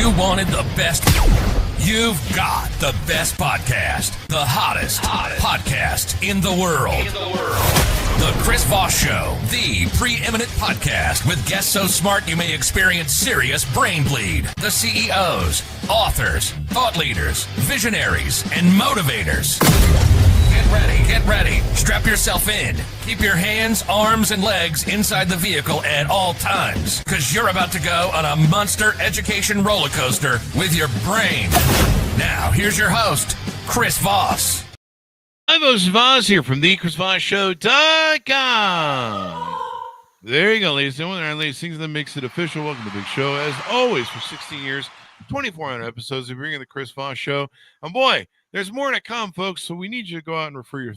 You wanted the best. You've got the best podcast. The hottest podcast in the world. The Chris Voss Show, the preeminent podcast with guests so smart you may experience serious brain bleed. The CEOs, authors, thought leaders, visionaries, and motivators. Get ready. Strap yourself in. Keep your hands, arms, and legs inside the vehicle at all times, because you're about to go on a monster education roller coaster with your brain. Now, here's your host, Chris Voss. I'm Chris Voss here from the Chris Voss Show.com. There you go, ladies and gentlemen. Ladies, things that makes it official. Welcome to the big show. As always, for 16 years, 2,400 episodes, we bring in the Chris Voss Show. And boy, there's more to come, folks. So we need you to go out and refer your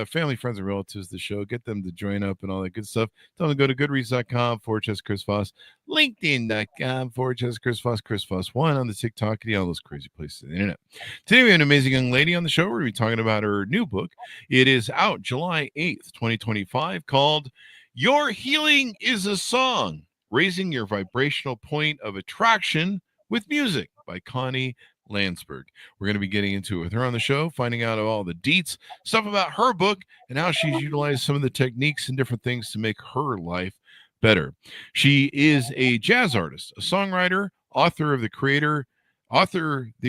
family, friends, and relatives to the show. Get them to join up and all that good stuff. Tell them to go to goodreads.com/Chris Voss, LinkedIn.com/Chris Voss, Chris Voss1 on the TikTok and all those crazy places on the internet. Today we have an amazing young lady on the show. We're going to be talking about her new book. It is out July 8th, 2025, called Your Healing is a Song, Raising Your Vibrational Point of Attraction with Music by Connie Lansberg. We're going to be getting into it with her on the show, finding out all the deets, stuff about her book, and how she's utilized some of the techniques and different things to make her life better. She is a jazz artist, a songwriter, the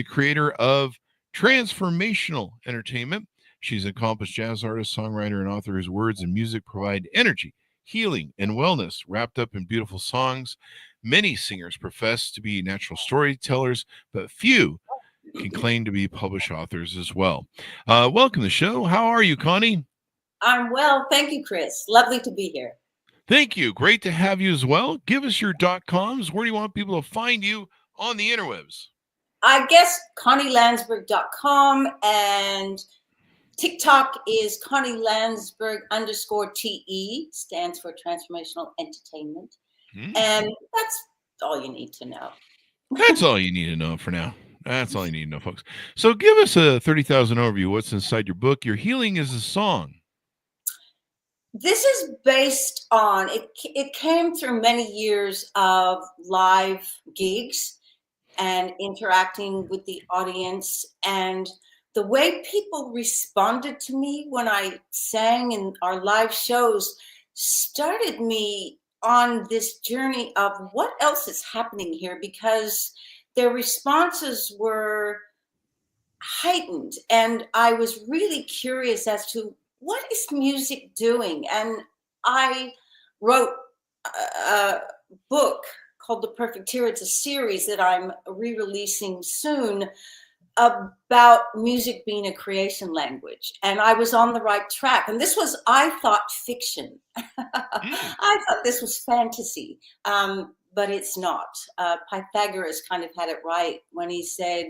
creator of Transformational Entertainment. She's an accomplished jazz artist, songwriter, and author whose words and music provide energy, healing, and wellness wrapped up in beautiful songs. Many singers profess to be natural storytellers, but few can claim to be published authors as well. Welcome to the show. How are you, Connie? I'm well. Thank you, Chris. Lovely to be here. Thank you. Great to have you as well. Give us your .coms. Where do you want people to find you on the interwebs? I guess ConnieLansberg.com, and TikTok is Connie Lansberg _TE, stands for Transformational Entertainment. And that's all you need to know. That's all you need to know for now. That's all you need to know, folks. So give us a 30,000 overview. What's inside your book? Your Healing is a Song. This is based on, it came through many years of live gigs and interacting with the audience, and the way people responded to me when I sang in our live shows started me on this journey of what else is happening here, because their responses were heightened. And I was really curious as to what is music doing? And I wrote a book called The Perfect Tear. It's a series that I'm re-releasing soon about music being a creation language. And I was on the right track. And this was, I thought, fiction. I thought this was fantasy, but it's not. Pythagoras kind of had it right when he said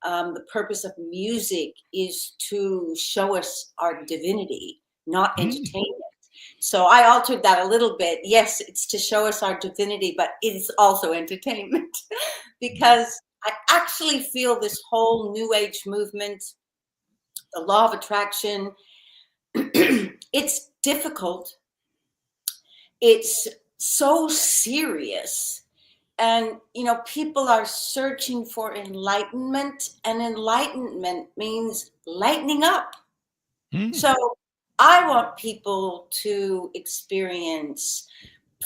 the purpose of music is to show us our divinity, not entertainment. So I altered that a little bit. Yes, it's to show us our divinity, but it's also entertainment because I actually feel this whole New Age movement, the law of attraction, it's difficult. It's so serious. And, people are searching for enlightenment, and enlightenment means lightening up. So I want people to experience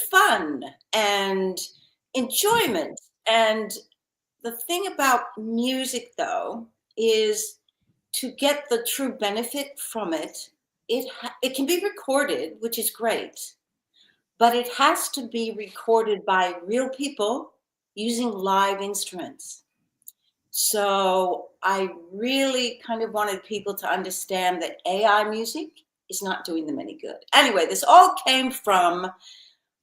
fun and enjoyment. And the thing about music, though, is to get the true benefit from it, it can be recorded, which is great, but it has to be recorded by real people using live instruments. So I really kind of wanted people to understand that AI music is not doing them any good. Anyway, this all came from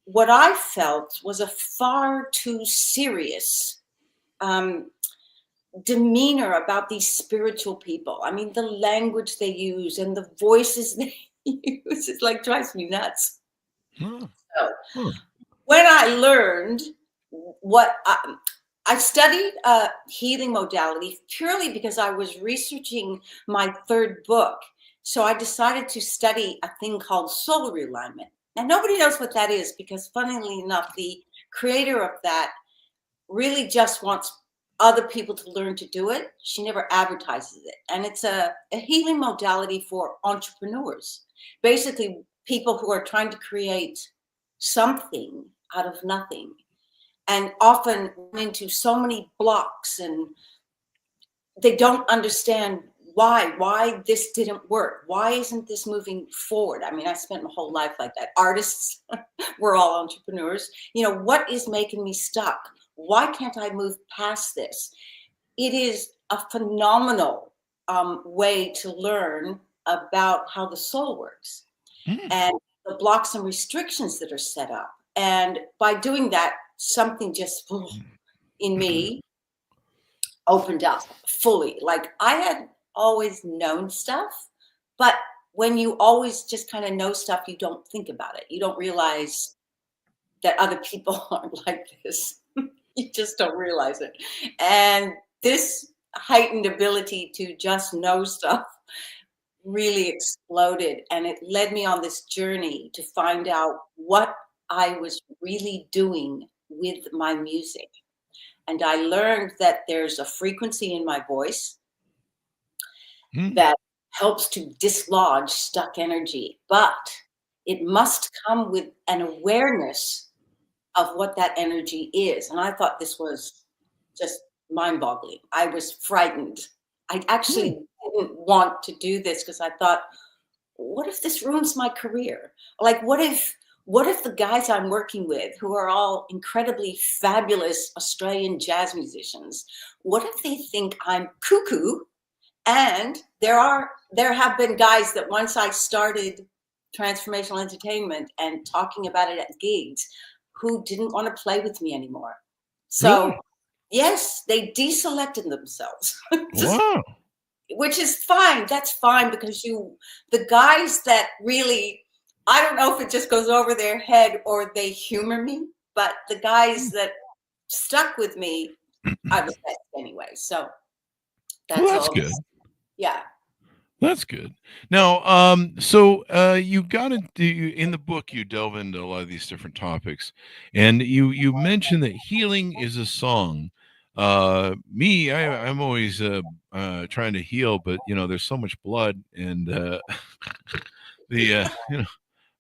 what I felt was a far too serious demeanor about these spiritual people. I mean, the language they use and the voices they use, it like drives me nuts. So when I learned what I studied healing modality purely because I was researching my third book. So I decided to study a thing called soul realignment. Now, nobody knows what that is because, funnily enough, the creator of that really just wants other people to learn to do it. She never advertises it. And it's a healing modality for entrepreneurs, basically people who are trying to create something out of nothing, and often run into so many blocks, and they don't understand why this didn't work. Why isn't this moving forward? I mean, I spent my whole life like that. Artists, we're all entrepreneurs. What is making me stuck? Why can't I move past this? It is a phenomenal way to learn about how the soul works and the blocks and restrictions that are set up. And by doing that, something just in me opened up fully. Like, I had always known stuff, but when you always just kind of know stuff, you don't think about it. You don't realize that other people aren't like this. You just don't realize it. And this heightened ability to just know stuff really exploded. And it led me on this journey to find out what I was really doing with my music. And I learned that there's a frequency in my voice that helps to dislodge stuck energy, but it must come with an awareness of what that energy is. And I thought this was just mind-boggling. I was frightened. I actually didn't want to do this because I thought, what if this ruins my career? Like, what if the guys I'm working with, who are all incredibly fabulous Australian jazz musicians, what if they think I'm cuckoo? And there have been guys that once I started transformational entertainment and talking about it at gigs, who didn't want to play with me anymore. So yes, they deselected themselves. Wow. Which is fine. That's fine, because the guys that really, I don't know if it just goes over their head or they humor me, but the guys that stuck with me, I was best anyway. So that's good. Yeah. That's good. Now, so you got in the book, you delve into a lot of these different topics, and you mentioned that healing is a song. I'm always trying to heal, but there's so much blood, and I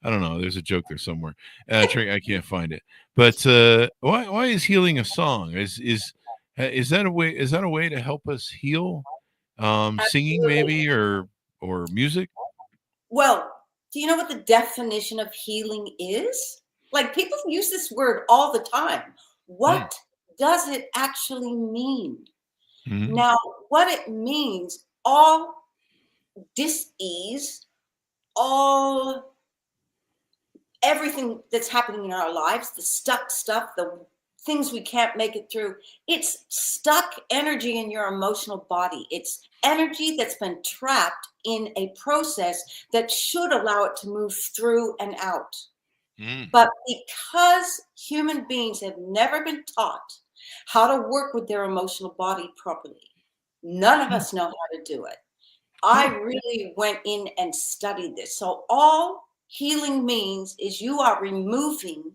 don't know. There's a joke there somewhere. I can't find it. But why is healing a song? Is that a way? Is that a way to help us heal? Singing maybe or music? Well, do you know what the definition of healing is? Like, people use this word all the time. What does it actually mean? Now, what it means, all dis-ease, everything that's happening in our lives, the stuck stuff, the things we can't make it through, it's stuck energy in your emotional body. It's energy that's been trapped in a process that should allow it to move through and out. But because human beings have never been taught how to work with their emotional body properly, none of us know how to do it. I really went in and studied this. So all healing means is you are removing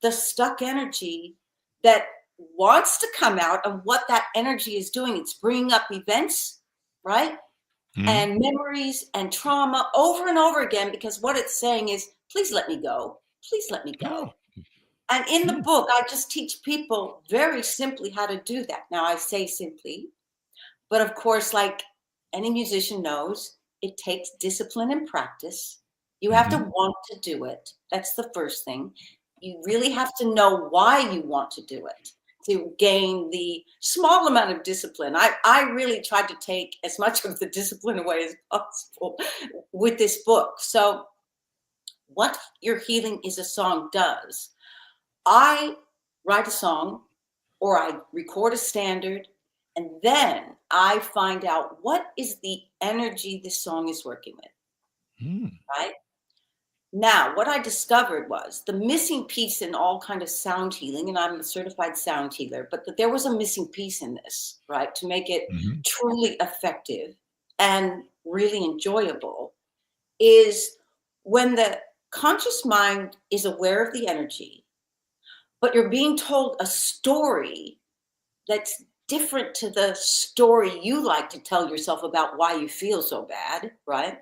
the stuck energy that wants to come out, and what that energy is doing, it's bringing up events, right? And memories and trauma over and over again, because what it's saying is, please let me go. Please let me go. And in the book, I just teach people very simply how to do that. Now, I say simply, but of course, like any musician knows, it takes discipline and practice. You have to want to do it. That's the first thing. You really have to know why you want to do it to gain the small amount of discipline. I really tried to take as much of the discipline away as possible with this book. So what Your Healing is a Song does, I write a song or I record a standard, and then I find out what is the energy this song is working with, right? Now, what I discovered was the missing piece in all kind of sound healing, and I'm a certified sound healer, but there was a missing piece in this, right, to make it truly effective and really enjoyable, is when the conscious mind is aware of the energy, but you're being told a story that's different to the story you like to tell yourself about why you feel so bad, right?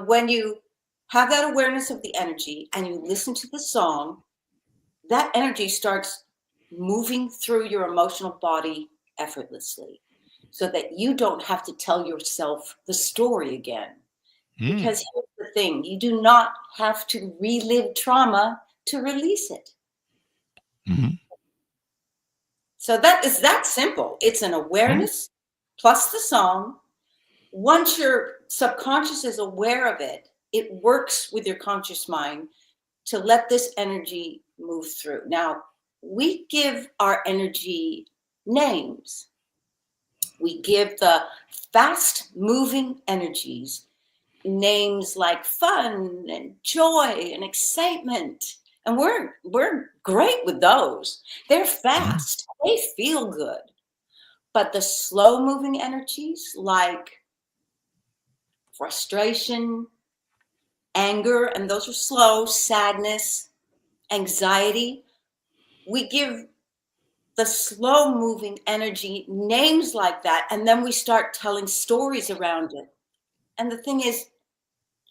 When you have that awareness of the energy and you listen to the song, that energy starts moving through your emotional body effortlessly so that you don't have to tell yourself the story again. Because here's the thing, you do not have to relive trauma to release it. Mhm. So that is that simple. It's an awareness plus the song. Once your subconscious is aware of it, it works with your conscious mind to let this energy move through. Now, we give our energy names. We give the fast moving energies names like fun and joy and excitement. And we're great with those. They're fast. They feel good. But the slow moving energies like frustration, anger, and those are slow, sadness, anxiety, we give the slow moving energy names like that, and then we start telling stories around it. And the thing is,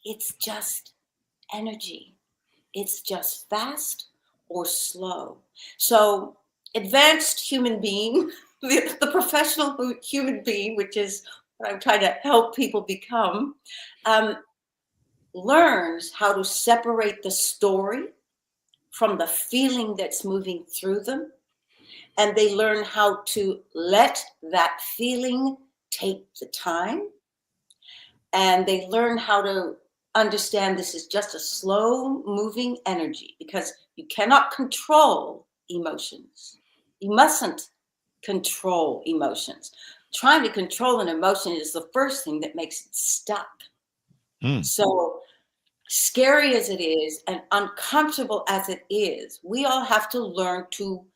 it's just energy. It's just fast or slow. So advanced human being, the professional human being, which is what I'm trying to help people become, learns how to separate the story from the feeling that's moving through them. And they learn how to let that feeling take the time. And they learn how to understand this is just a slow moving energy, because you cannot control emotions. You mustn't control emotions. Trying to control an emotion is the first thing that makes it stuck. So scary as it is and uncomfortable as it is, we all have to learn to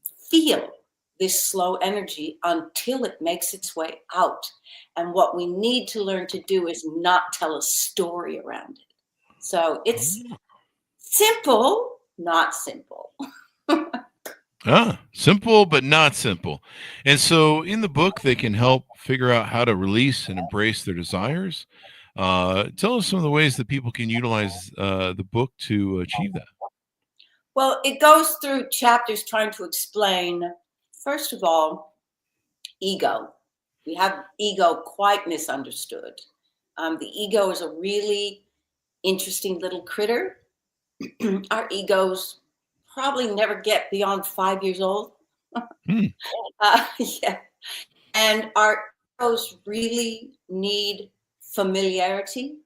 feel this slow energy until it makes its way out. And what we need to learn to do is not tell a story around it. So it's simple, not simple. Simple, but not simple. And so in the book, they can help figure out how to release and embrace their desires. Tell us some of the ways that people can utilize the book to achieve that. Well, it goes through chapters trying to explain, first of all, ego. We have ego quite misunderstood. The ego is a really interesting little critter. Our egos probably never get beyond 5 years old. Yeah. And our egos really need familiarity.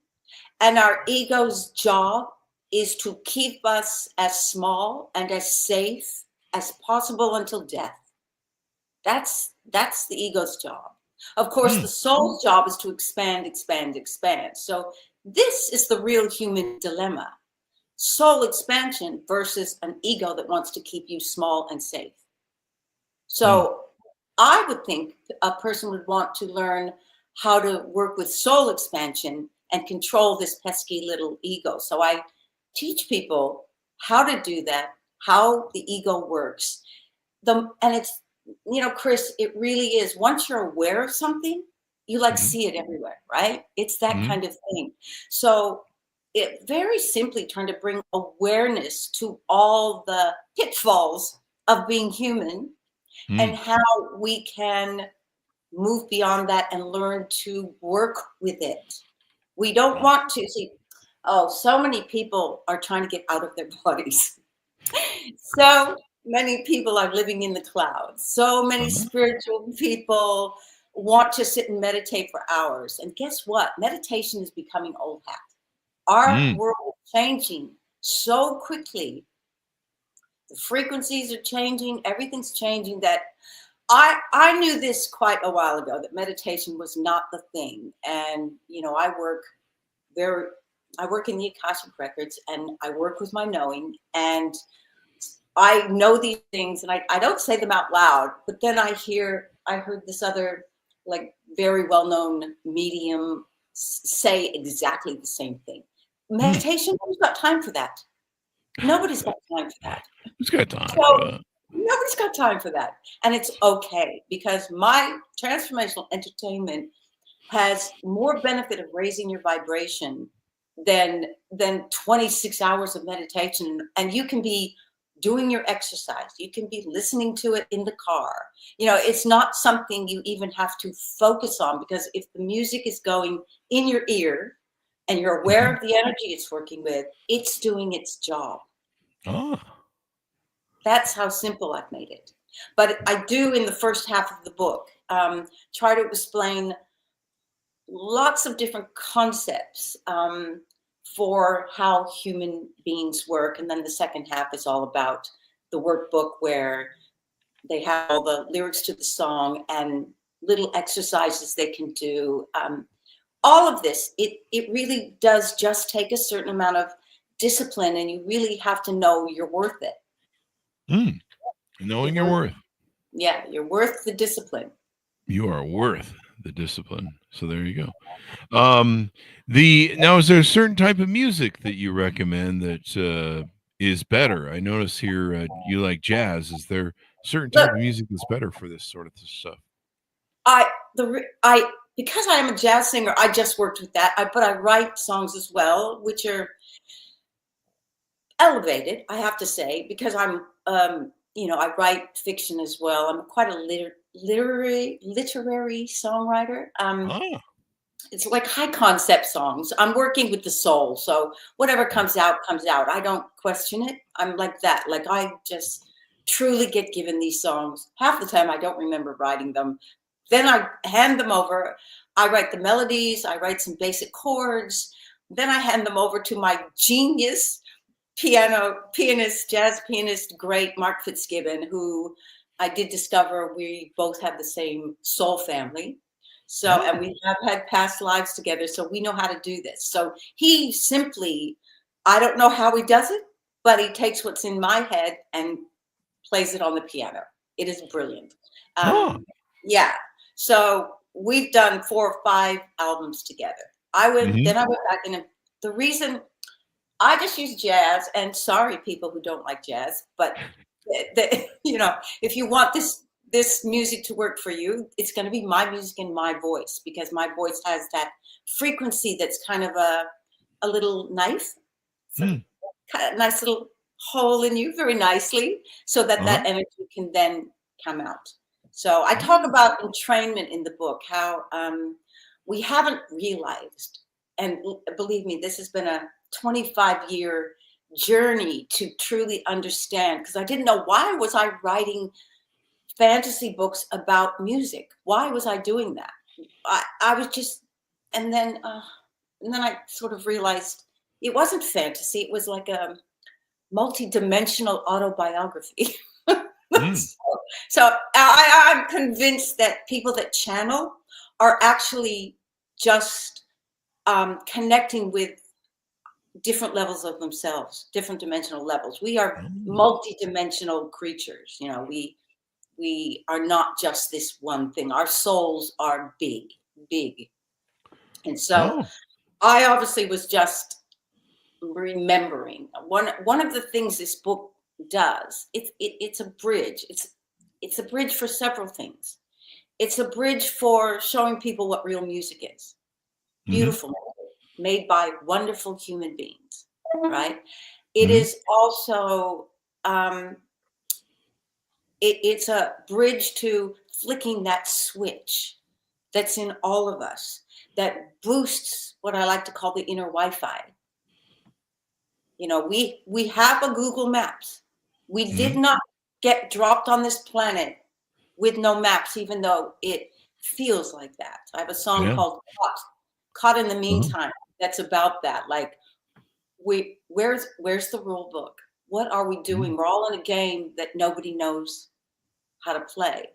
And our ego's job is to keep us as small and as safe as possible until death. That's the ego's job. Of course, the soul's job is to expand, expand, expand. So this is the real human dilemma. Soul expansion versus an ego that wants to keep you small and safe. So I would think a person would want to learn how to work with soul expansion and control this pesky little ego. So I teach people how to do that, how the ego works. And it's, Chris, it really is. Once you're aware of something, you see it everywhere, right? It's that kind of thing. So it very simply trying to bring awareness to all the pitfalls of being human and how we can move beyond that and learn to work with it. We don't want to see, so many people are trying to get out of their bodies. So many people are living in the clouds. So many spiritual people want to sit and meditate for hours. And guess what? Meditation is becoming old hat. Our world is changing so quickly. The frequencies are changing. Everything's changing that I knew this quite a while ago, that meditation was not the thing. And, I work in the Akashic Records, and I work with my knowing, and I know these things, and I don't say them out loud, but then I heard this other, very well-known medium say exactly the same thing. Meditation, who's got time for that? Nobody's got time for that. Who's got time for that? Nobody's got time for that. And it's okay, because my transformational entertainment has more benefit of raising your vibration than 26 hours of meditation. And you can be doing your exercise. You can be listening to it in the car. It's not something you even have to focus on, because if the music is going in your ear and you're aware of the energy it's working with, it's doing its job. Oh. That's how simple I've made it. But I do, in the first half of the book, try to explain lots of different concepts for how human beings work. And then the second half is all about the workbook, where they have all the lyrics to the song and little exercises they can do. All of this, it really does just take a certain amount of discipline, and you really have to know you're worth it. Knowing your worth. Yeah, you're worth the discipline. You are worth the discipline. So there you go. Now, is there a certain type of music that you recommend that is better? I notice here you like jazz. Is there a certain type of music that's better for this sort of stuff? Because I am a jazz singer, I just worked with that. But I write songs as well, which are elevated, I have to say, because I'm I write fiction as well. I'm quite a literary songwriter. It's like high concept songs. I'm working with the soul, so whatever comes out comes out. I don't question it. I'm like that. Like, I just truly get given these songs. Half the time I don't remember writing them. Then I hand them over. I write the melodies. I write some basic chords. Then I hand them over to my genius jazz pianist, great Mark Fitzgibbon, who I did discover we both have the same soul family. So, and we have had past lives together, so we know how to do this. So he simply, I don't know how he does it, but he takes what's in my head and plays it on the piano. It is brilliant. Yeah. So we've done 4 or 5 albums together. Then I went back, and the reason I just use jazz, and sorry, people who don't like jazz, but if you want this music to work for you, it's going to be my music and my voice, because my voice has that frequency that's kind of a little knife, kind of nice little hole in you, very nicely, so that that energy can then come out. So I talk about entrainment in the book, how we haven't realized, and believe me, this has been a 25-year journey to truly understand, because I didn't know, why was I writing fantasy books about music? Why was I doing that? I was just, and then I sort of realized it wasn't fantasy. It was like a multi-dimensional autobiography. So I'm convinced that people that channel are actually just connecting with different levels of themselves, different dimensional levels. We are multi-dimensional creatures. We are not just this one thing. Our souls are big. And so I obviously was just remembering one of the things this book does. It's a bridge. It's a bridge for several things. It's a bridge for showing people what real music is. Beautiful music, made by wonderful human beings, right? It is also it's a bridge to flicking that switch that's in all of us, that boosts what I like to call the inner Wi-Fi. We have a Google Maps. We did not get dropped on this planet with no maps, even though it feels like that. I have a song called Caught in the Meantime that's about that. Like, where's the rule book? What are we doing? We're all in a game that nobody knows how to play.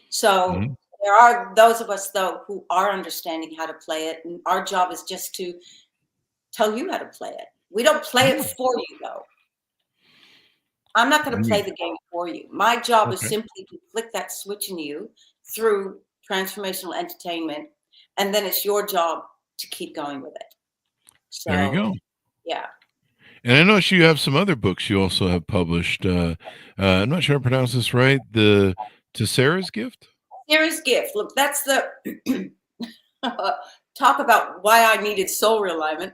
So there are those of us, though, who are understanding how to play it. And our job is just to tell you how to play it. We don't play it for you, though. I'm not going to play the game for you. My job is simply to flick that switch in you through transformational entertainment. And then it's your job to keep going with it. So, there you go. Yeah. And I know you have some other books you also have published. I'm not sure I pronounced this right. The To Sarah's Gift? Sarah's Gift. Look, that's the talk about why I needed soul realignment.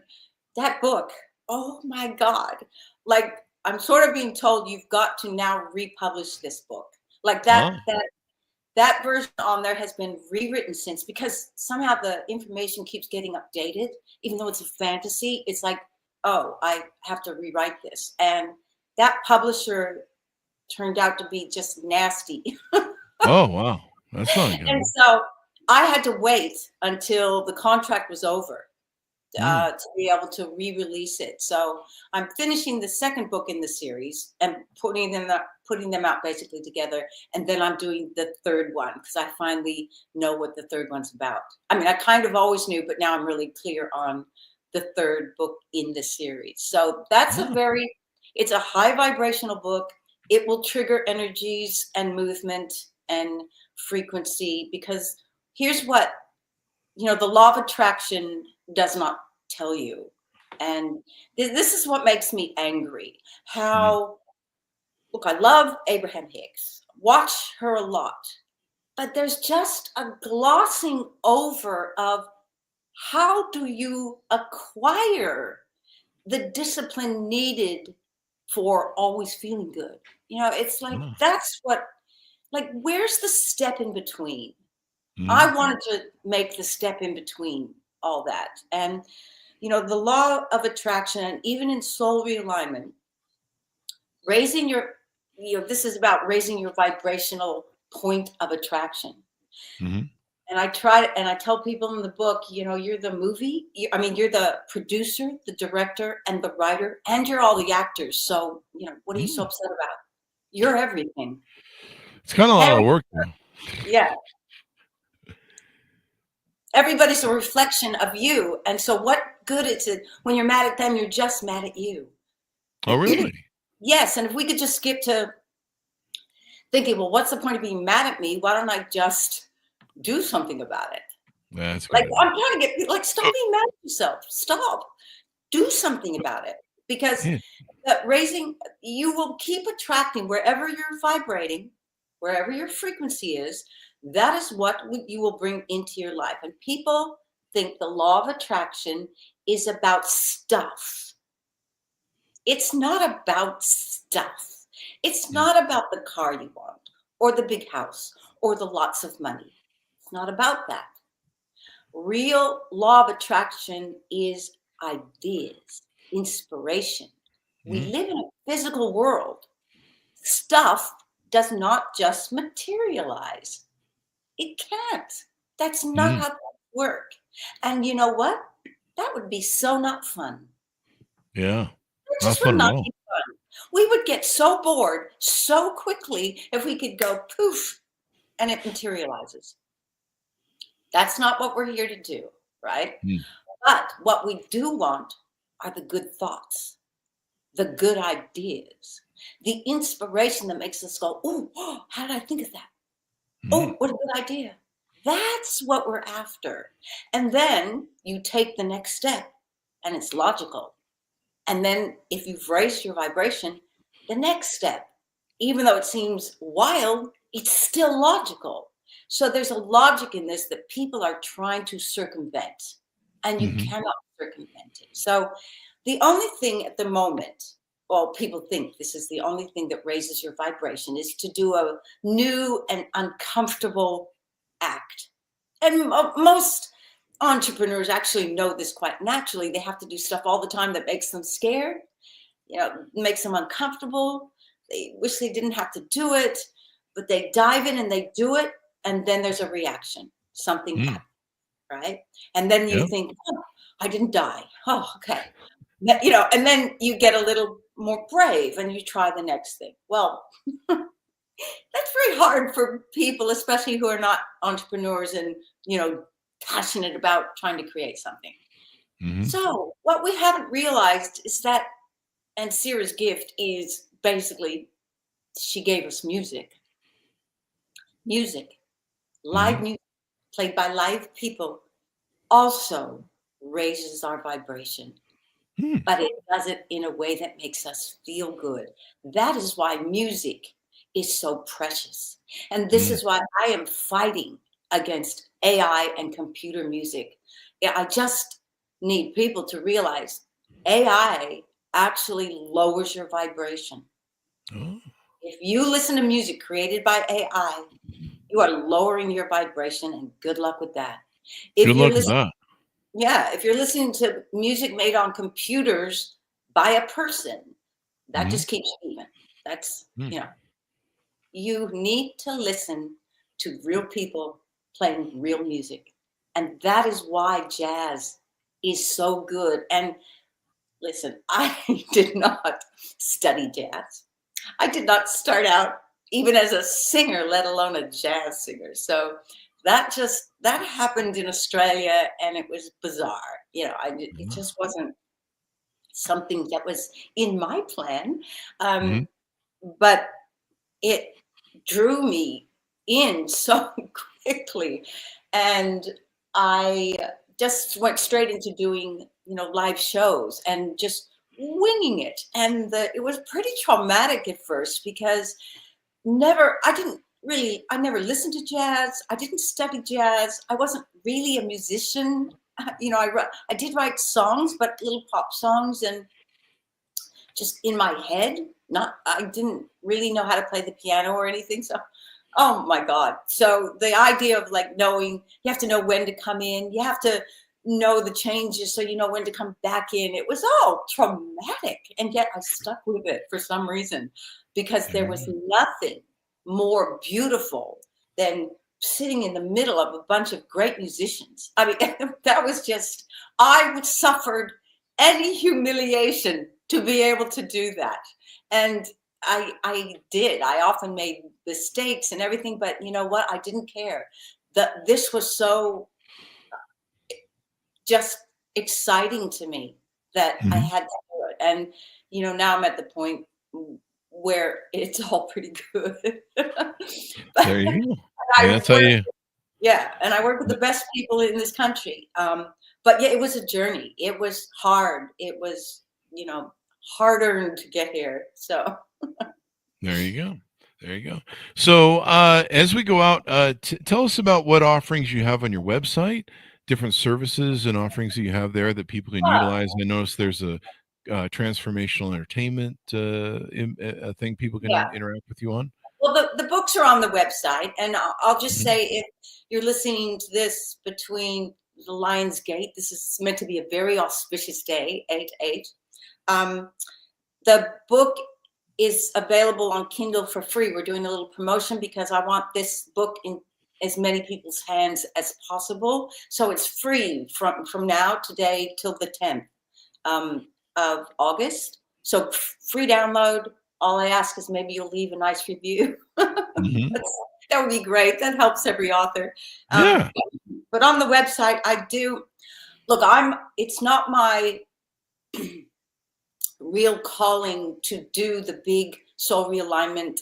That book, oh my God. Like, I'm sort of being told you've got to now republish this book. Like that version on there has been rewritten since, because somehow the information keeps getting updated, even though it's a fantasy. It's like, oh, I have to rewrite this. And that publisher turned out to be just nasty. Oh, wow. That's not good. And so I had to wait until the contract was over to be able to re-release it. So I'm finishing the second book in the series and putting them out basically together. And then I'm doing the third one because I finally know what the third one's about. I mean, I kind of always knew, but now I'm really clear on the third book in the series. So that's it's a high vibrational book. It will trigger energies and movement and frequency, because here's what, the law of attraction does not tell you. And this is what makes me angry. How, look, I love Abraham Hicks, watch her a lot, but there's just a glossing over of how do you acquire the discipline needed for always feeling good? It's like, that's what, like, where's the step in between? I wanted to make the step in between all that. And, the law of attraction, and even in soul realignment, raising your, this is about raising your vibrational point of attraction. And I tell people in the book, you're the movie. You're the producer, the director, and the writer, and you're all the actors. So, what are you so upset about? You're everything. It's kind of a lot of work, though. Yeah. Everybody's a reflection of you. And so what good is it when you're mad at them, you're just mad at you? Oh, really? Yes. And if we could just skip to thinking, well, what's the point of being mad at me? Why don't I just do something about it? That's like, I'm trying to get, like, stop being mad at yourself. Stop. Do something about it. Because you will keep attracting wherever you're vibrating, wherever your frequency is. That is what you will bring into your life. And people think the law of attraction is about stuff. It's not about stuff. It's not about the car you want, or the big house, or the lots of money. It's not about that. Real law of attraction is ideas, inspiration. We live in a physical world. Stuff does not just materialize. It can't. That's not how that works. And you know what? That would be so not fun. Yeah. It just would not be fun. We would get so bored so quickly if we could go poof and it materializes. That's not what we're here to do, right? But what we do want are the good thoughts, the good ideas, the inspiration that makes us go, oh, how did I think of that? Oh, what a good idea. That's what we're after. And then you take the next step and it's logical. And then if you've raised your vibration, the next step, even though it seems wild, it's still logical. So there's a logic in this that people are trying to circumvent, and you cannot circumvent it. So the only thing at the moment, well, people think this is the only thing that raises your vibration, is to do a new and uncomfortable act. And most entrepreneurs actually know this quite naturally. They have to do stuff all the time that makes them scared, makes them uncomfortable. They wish they didn't have to do it, but they dive in and they do it. And then there's a reaction. Something happens, right? And then you think, oh, I didn't die. Oh, okay. And then you get a little more brave and you try the next thing. Well, that's very hard for people, especially who are not entrepreneurs and, passionate about trying to create something. So what we haven't realized is that, and Sarah's gift is basically, she gave us music, live music played by live people also raises our vibration. but it does it in a way that makes us feel good. That is why music is so precious. And this is why I am fighting against AI and computer music. Yeah, I just need people to realize AI actually lowers your vibration. Oh. If you listen to music created by AI, you are lowering your vibration, and good luck with that. If Good you're luck with listening, that. yeah, if you're listening to music made on computers by a person, that just keeps even. That's, you need to listen to real people playing real music. And that is why jazz is so good. And listen, I did not study jazz. I did not start out even as a singer, let alone a jazz singer. So that happened in Australia, and it was bizarre. It just wasn't something that was in my plan. But it drew me in so quickly, and I just went straight into doing live shows and just winging it. And it was pretty traumatic at first because I never listened to jazz. I didn't study jazz. I wasn't really a musician. I did write songs, but little pop songs, and just in my head. I didn't really know how to play the piano or anything. So, oh my God. So the idea of knowing, you have to know when to come in, you have to know the changes so you know when to come back in. It was all traumatic. And yet I stuck with it for some reason, because there was nothing more beautiful than sitting in the middle of a bunch of great musicians. I mean, that was just, I suffered any humiliation to be able to do that. And I did. I often made mistakes and everything, but you know what? I didn't care. This was so just exciting to me that I had to do it. And now I'm at the point where it's all pretty good. There you go. That's how you. Yeah, and I work with the best people in this country. But yeah, it was a journey. It was hard. It was, hard-earned to get here. So There you go. There you go. So as we go out, tell us about what offerings you have on your website, different services and offerings that you have there that people can utilize. I noticed there's a transformational entertainment a thing people can interact with you on. Well, the books are on the website, and I'll just say, if you're listening to this between the Lion's Gate, this is meant to be a very auspicious day, 8/8. The book is available on Kindle for free. We're doing a little promotion because I want this book in as many people's hands as possible. So it's free from now, today, till the 10th of August. So free download. All I ask is maybe you'll leave a nice review. That would be great. That helps every author. But on the website, I do look. It's not my real calling to do the big soul realignment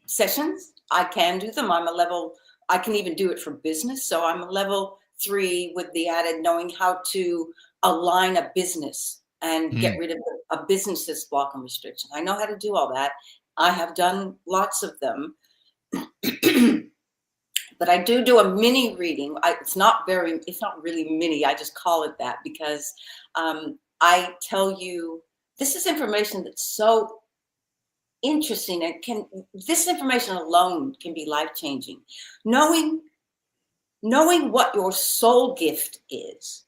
sessions. I can do them. I can even do it for business. So I'm a level 3 with the added knowing how to align a business and get rid of a business's block and restriction. I know how to do all that. I have done lots of them. But I do a mini reading. It's not really mini. I just call it that because I tell you, this is information that's so interesting, and this information alone can be life-changing. Knowing what your soul gift is.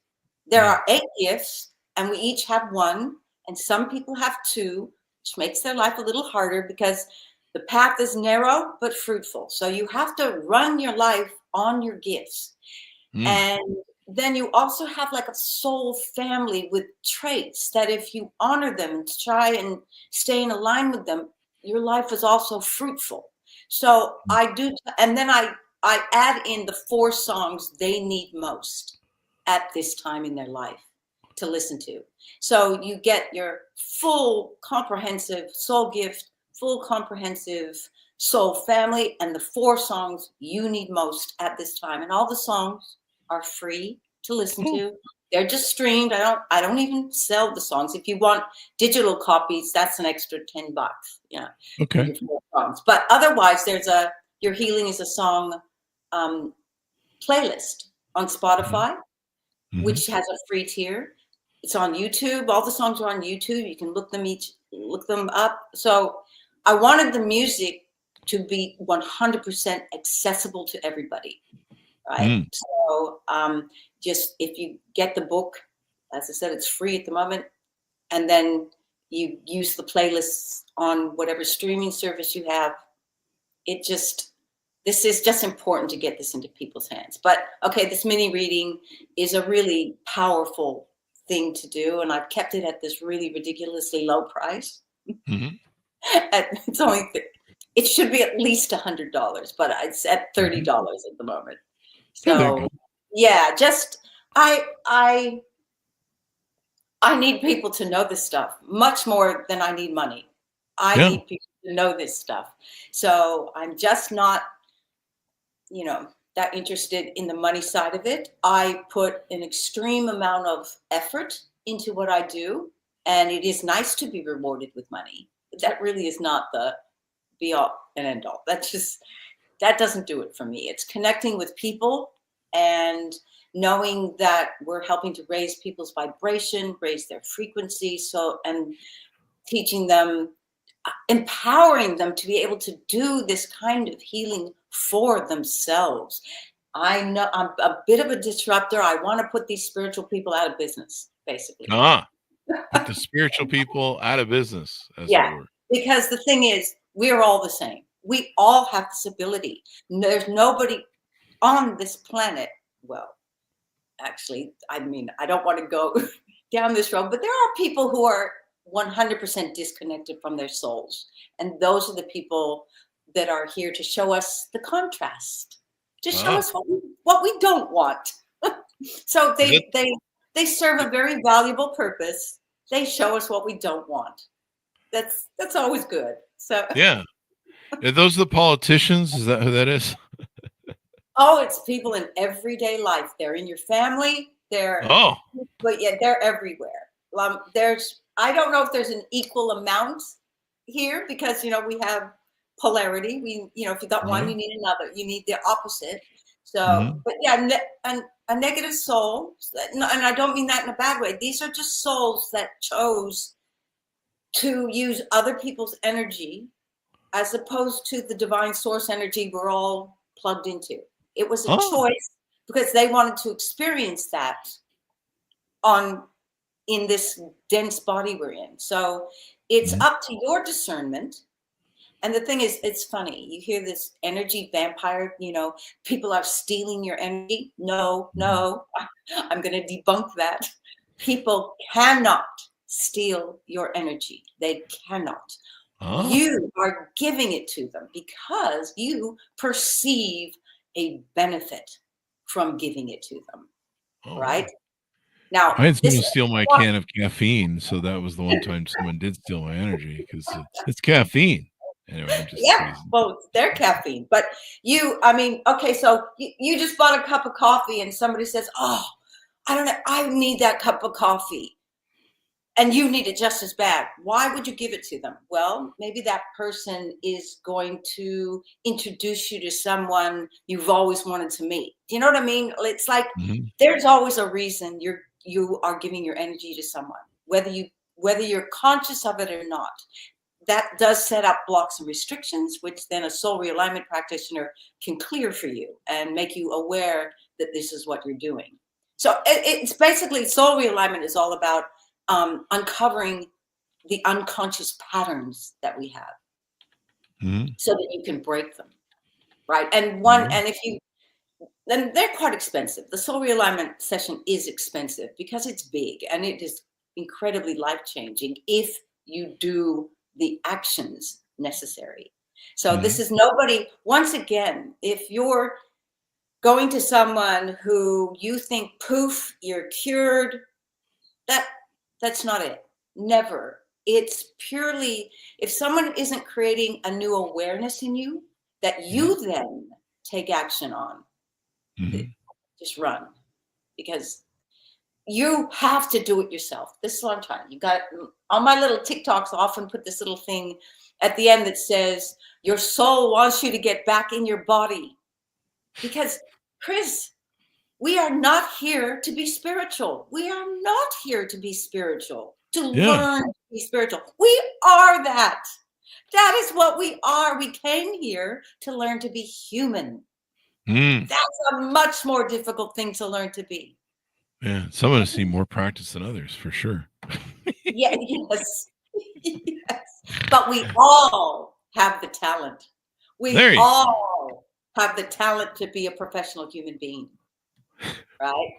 There are 8 gifts, and we each have 1, and some people have 2, which makes their life a little harder because the path is narrow but fruitful. So you have to run your life on your gifts. And then you also have a soul family with traits that if you honor them and try and stay in line with them, your life is also fruitful. So I do, and then I add in the 4 songs they need most at this time in their life to listen to. So you get your full comprehensive soul gift, full comprehensive soul family, and the 4 songs you need most at this time. And all the songs are free to listen to. They're just streamed. I don't even sell the songs. If you want digital copies, that's an extra $10. Yeah. Okay. For your 4 songs. But otherwise, there's Your Healing is a Song playlist on Spotify, Mm-hmm. which has a free tier. It's on YouTube. All the songs are on YouTube. You can look them up. So I wanted the music to be 100% accessible to everybody, right? So just if you get the book, as I said, it's free at the moment, and then you use the playlists on whatever streaming service you have. This is just important to get this into people's hands. But okay, this mini reading is a really powerful thing to do, and I've kept it at this really ridiculously low price. Mm-hmm. It should be at least $100, but it's at $30 at the moment. So yeah, just I need people to know this stuff much more than I need money. I need people to know this stuff. So I'm just not, that interested in the money side of it. I put an extreme amount of effort into what I do, and it is nice to be rewarded with money. That really is not the be all and end all. That doesn't do it for me. It's connecting with people and knowing that we're helping to raise people's vibration, raise their frequency, and teaching them, empowering them to be able to do this kind of healing for themselves. I know I'm a bit of a disruptor. I want to put these spiritual people out of business, basically. Put the spiritual people out of business, as it were. Because the thing is, we're all the same. We all have this ability. There's nobody on this planet. Well, actually, I mean, I don't want to go down this road, but there are people who are 100% disconnected from their souls. And those are the people that are here to show us the contrast, to show us what we don't want. So they serve a very valuable purpose. They show us what we don't want. That's always good. So yeah. Are those the politicians? Is that who that is? Oh, it's people in everyday life. They're in your family. But yeah, they're everywhere. I don't know if there's an equal amount here because, we have polarity. If you got one, you need another. You need the opposite. So, but yeah, a negative soul, and I don't mean that in a bad way. These are just souls that chose to use other people's energy as opposed to the divine source energy we're all plugged into. It was a choice because they wanted to experience that in this dense body we're in. So it's up to your discernment. And the thing is, it's funny. You hear this energy vampire, people are stealing your energy. No, I'm going to debunk that. People cannot steal your energy. They cannot. You are giving it to them because you perceive a benefit from giving it to them. Right? Now, I had someone steal my can of caffeine, so that was the one time someone did steal my energy because it's caffeine. Anyway, well, they're caffeine, but okay, so you just bought a cup of coffee and somebody says, "Oh, I don't know, I need that cup of coffee," and you need it just as bad. Why would you give it to them? Well, maybe that person is going to introduce you to someone you've always wanted to meet. Do you know what I mean? It's like there's always a reason you are giving your energy to someone, whether you're conscious of it or not. That does set up blocks and restrictions, which then a soul realignment practitioner can clear for you and make you aware that this is what you're doing. So it's basically soul realignment is all about uncovering the unconscious patterns that we have so that you can break them. Right. And then they're quite expensive. The soul realignment session is expensive because it's big and it is incredibly life-changing if you do the actions necessary. So this is once again, if you're going to someone who you think, poof, you're cured, that's not it. Never. It's purely, if someone isn't creating a new awareness in you that you then take action on, just run. Because you have to do it yourself. This is what I'm trying. You got on my little TikToks, I often put this little thing at the end that says, your soul wants you to get back in your body. Because, Chris, we are not here to be spiritual. We are not here to be spiritual, to learn to be spiritual. We are that. That is what we are. We came here to learn to be human. That's a much more difficult thing to learn to be. Yeah, some of us need more practice than others, for sure. Yes. But we all have the talent. We all have the talent to be a professional human being. Right?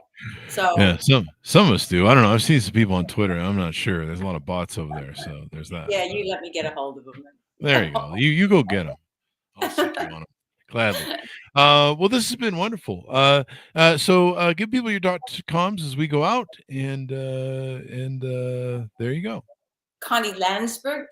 So yeah, some of us do. I don't know. I've seen some people on Twitter. I'm not sure. There's a lot of bots over there, so there's that. Yeah, you let me get a hold of them. There you go. You go get them. I'll stick you on them gladly. Well, this has been wonderful. So give people your .coms as we go out, and there you go. Connie Lansberg,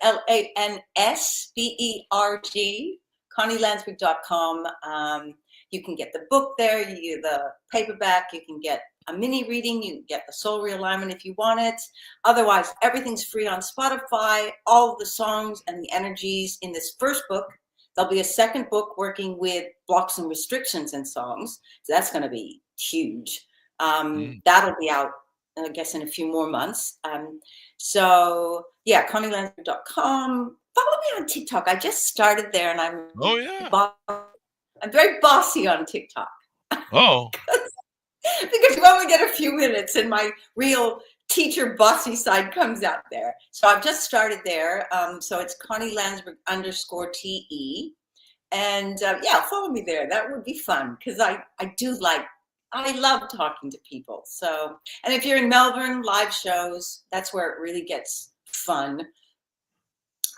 Lansberg, ConnieLansberg.com. You can get the book there, the paperback, you can get a mini reading, you can get the soul realignment if you want it. Otherwise, everything's free on Spotify, all of the songs and the energies in this first book. There'll be a second book working with blocks and restrictions in songs. So that's going to be huge. That'll be out, I guess, in a few more months. So yeah, ConnieLansberg.com. Follow me on TikTok. I just started there, and I'm I'm very bossy on TikTok. Oh, because you only get a few minutes, and my real teacher bossy side comes out there. So I've just started there. So it's Connie Lansberg _TE, and yeah, follow me there. That would be fun because I love talking to people. So, and if you're in Melbourne, live shows, that's where it really gets fun.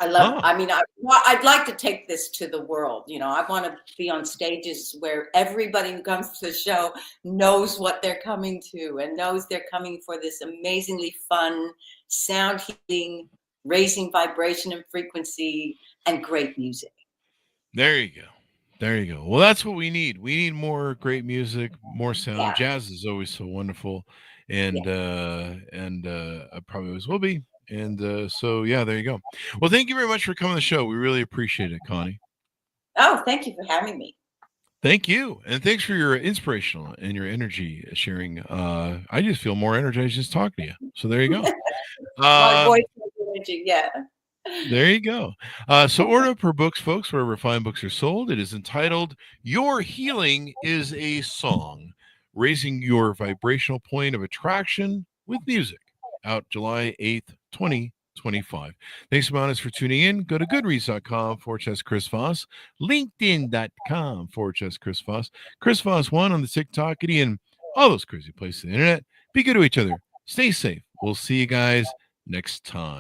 I'd like to take this to the world. I want to be on stages where everybody who comes to the show knows what they're coming to and knows they're coming for this amazingly fun, sound healing, raising vibration and frequency, and great music. There you go. There you go. Well, that's what we need. We need more great music, more sound. Yeah. Jazz is always so wonderful, and I probably always will be. And so, yeah, there you go. Well, thank you very much for coming on the show. We really appreciate it, Connie. Oh, thank you for having me. Thank you. And thanks for your inspirational and your energy sharing. I just feel more energized just talking to you. So there you go. My voice energy, yeah. There you go. So order up her books, folks, wherever fine books are sold. It is entitled Your Healing is a Song, Raising Your Vibrational Point of Attraction with Music. Out July 8th, 2025. Thanks a lot for tuning in. Go to goodreads.com/Chris Voss, LinkedIn.com/Chris Voss, Chris Voss 1 on the TikTok, and all those crazy places on the internet. Be good to each other. Stay safe. We'll see you guys next time.